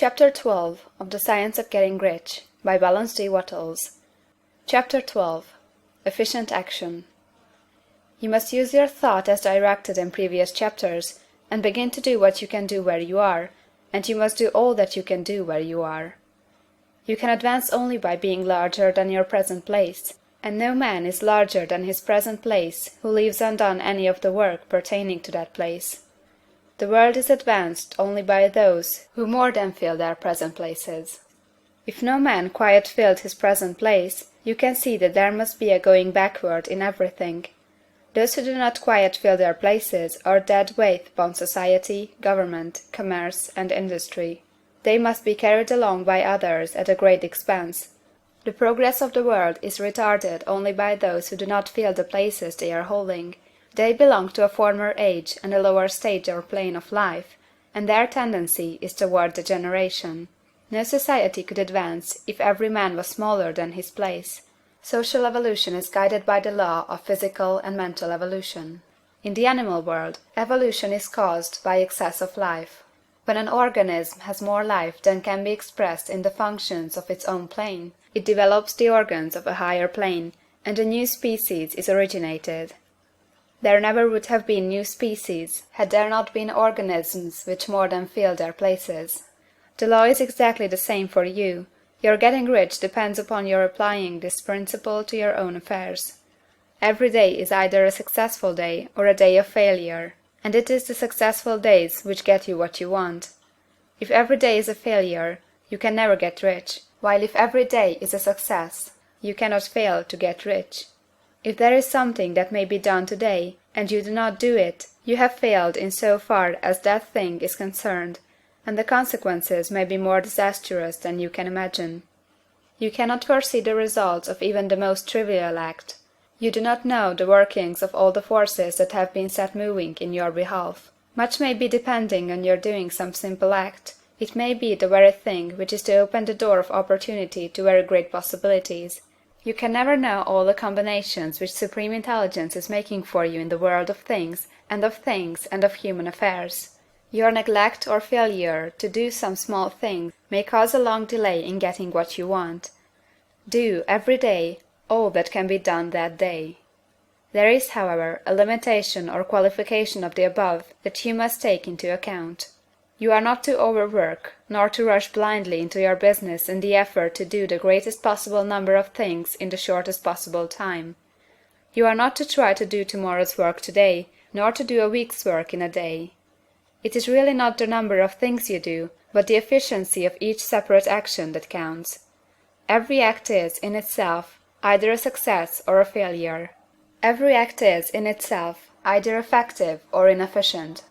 Chapter 12 of The Science of Getting Rich by Wallace D. Wattles. Chapter 12 Efficient Action. You must use your thought as directed in previous chapters, and begin to do what you can do where you are, and you must do all that you can do where you are. You can advance only by being larger than your present place, and no man is larger than his present place who leaves undone any of the work pertaining to that place. The world is advanced only by those who more than fill their present places. If no man quite filled his present place, you can see that there must be a going backward in everything. Those who do not quite fill their places are dead weight upon society, government, commerce, and industry. They must be carried along by others at a great expense. The progress of the world is retarded only by those who do not fill the places they are holding. They belong to a former age and a lower stage or plane of life, and their tendency is toward degeneration. No society could advance if every man was smaller than his place. Social evolution is guided by the law of physical and mental evolution. In the animal world, evolution is caused by excess of life. When an organism has more life than can be expressed in the functions of its own plane, it develops the organs of a higher plane, and a new species is originated. There never would have been new species had there not been organisms which more than fill their places. The law is exactly the same for you. Your getting rich depends upon your applying this principle to your own affairs. Every day is either a successful day or a day of failure, and it is the successful days which get you what you want. If every day is a failure, you can never get rich, while if every day is a success, you cannot fail to get rich. If there is something that may be done today, and you do not do it, you have failed in so far as that thing is concerned, and the consequences may be more disastrous than you can imagine. You cannot foresee the results of even the most trivial act. You do not know the workings of all the forces that have been set moving in your behalf. Much may be depending on your doing some simple act. It may be the very thing which is to open the door of opportunity to very great possibilities. You can never know all the combinations which Supreme Intelligence is making for you in the world of things and of human affairs. Your neglect or failure to do some small thing may cause a long delay in getting what you want. Do, every day, all that can be done that day. There is, however, a limitation or qualification of the above that you must take into account. You are not to overwork, nor to rush blindly into your business in the effort to do the greatest possible number of things in the shortest possible time. You are not to try to do tomorrow's work today, nor to do a week's work in a day. It is really not the number of things you do, but the efficiency of each separate action that counts. Every act is, in itself, either a success or a failure. Every act is, in itself, either effective or inefficient.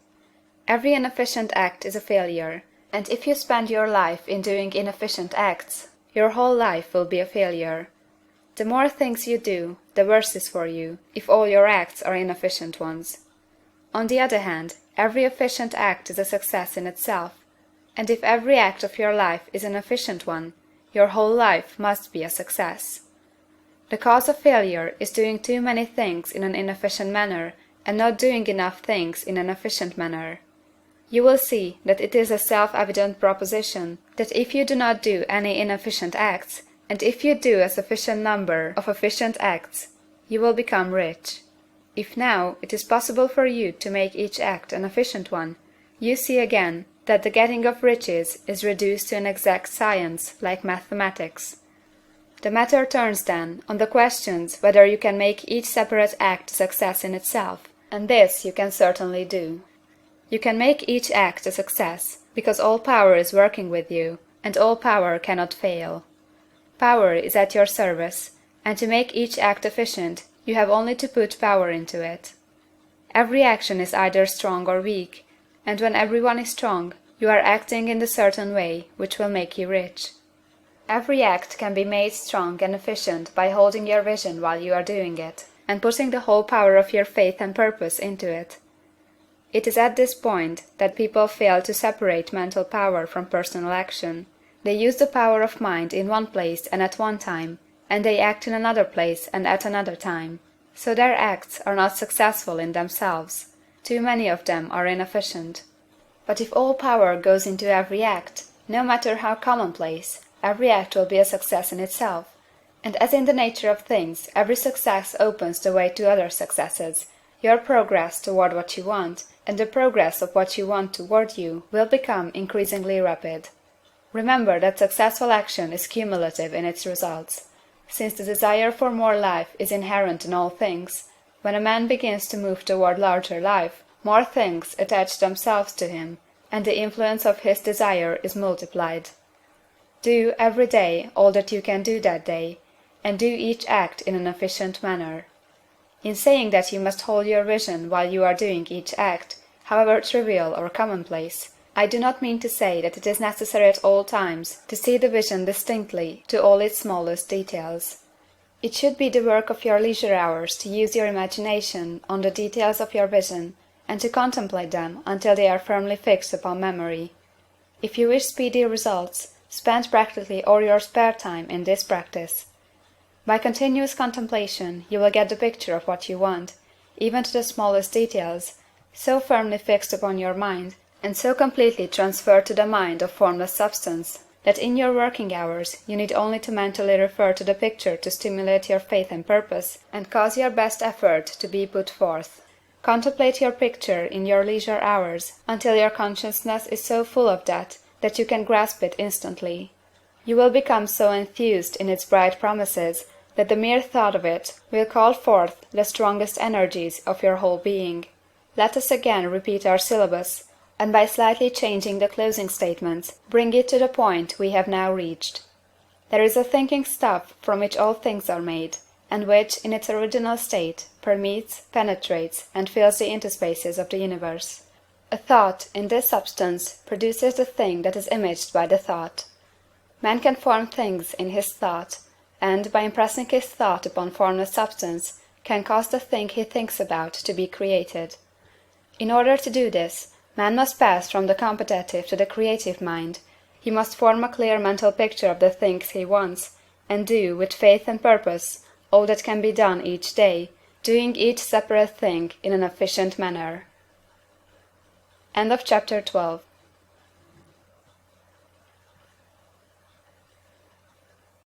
Every inefficient act is a failure, and if you spend your life in doing inefficient acts, your whole life will be a failure. The more things you do, the worse is for you, if all your acts are inefficient ones. On the other hand, every efficient act is a success in itself, and if every act of your life is an efficient one, your whole life must be a success. The cause of failure is doing too many things in an inefficient manner, and not doing enough things in an efficient manner. You will see that it is a self-evident proposition that if you do not do any inefficient acts, and if you do a sufficient number of efficient acts, you will become rich. If now it is possible for you to make each act an efficient one, you see again that the getting of riches is reduced to an exact science like mathematics. The matter turns, then, on the questions whether you can make each separate act a success in itself, and this you can certainly do. You can make each act a success, because all power is working with you, and all power cannot fail. Power is at your service, and to make each act efficient, you have only to put power into it. Every action is either strong or weak, and when everyone is strong, you are acting in the certain way which will make you rich. Every act can be made strong and efficient by holding your vision while you are doing it, and putting the whole power of your faith and purpose into it. It is at this point that people fail to separate mental power from personal action. They use the power of mind in one place and at one time, and they act in another place and at another time. So their acts are not successful in themselves. Too many of them are inefficient. But if all power goes into every act, No matter how commonplace, every act will be a success in itself. And as in the nature of things, every success opens the way to other successes, your progress toward what you want, and the progress of what you want toward you, will become increasingly rapid. Remember that successful action is cumulative in its results. Since the desire for more life is inherent in all things, when a man begins to move toward larger life, more things attach themselves to him, and the influence of his desire is multiplied. Do, every day, all that you can do that day, and do each act in an efficient manner. In saying that you must hold your vision while you are doing each act, however trivial or commonplace, I do not mean to say that it is necessary at all times to see the vision distinctly to all its smallest details. It should be the work of your leisure hours to use your imagination on the details of your vision, and to contemplate them until they are firmly fixed upon memory. If you wish speedy results, spend practically all your spare time in this practice. By continuous contemplation you will get the picture of what you want, even to the smallest details, so firmly fixed upon your mind, and so completely transferred to the mind of formless substance, that in your working hours you need only to mentally refer to the picture to stimulate your faith and purpose, and cause your best effort to be put forth. Contemplate your picture in your leisure hours until your consciousness is so full of that you can grasp it instantly. You will become so enthused in its bright promises that the mere thought of it will call forth the strongest energies of your whole being. Let us again repeat our syllabus, and by slightly changing the closing statements, bring it to the point we have now reached. There is a thinking stuff from which all things are made, and which, in its original state, permeates, penetrates, and fills the interspaces of the universe. A thought, in this substance, produces the thing that is imaged by the thought. Man can form things in his thought, and, by impressing his thought upon formless substance, can cause the thing he thinks about to be created. In order to do this, man must pass from the competitive to the creative mind. He must form a clear mental picture of the things he wants, and do, with faith and purpose, all that can be done each day, doing each separate thing in an efficient manner. End of chapter 12.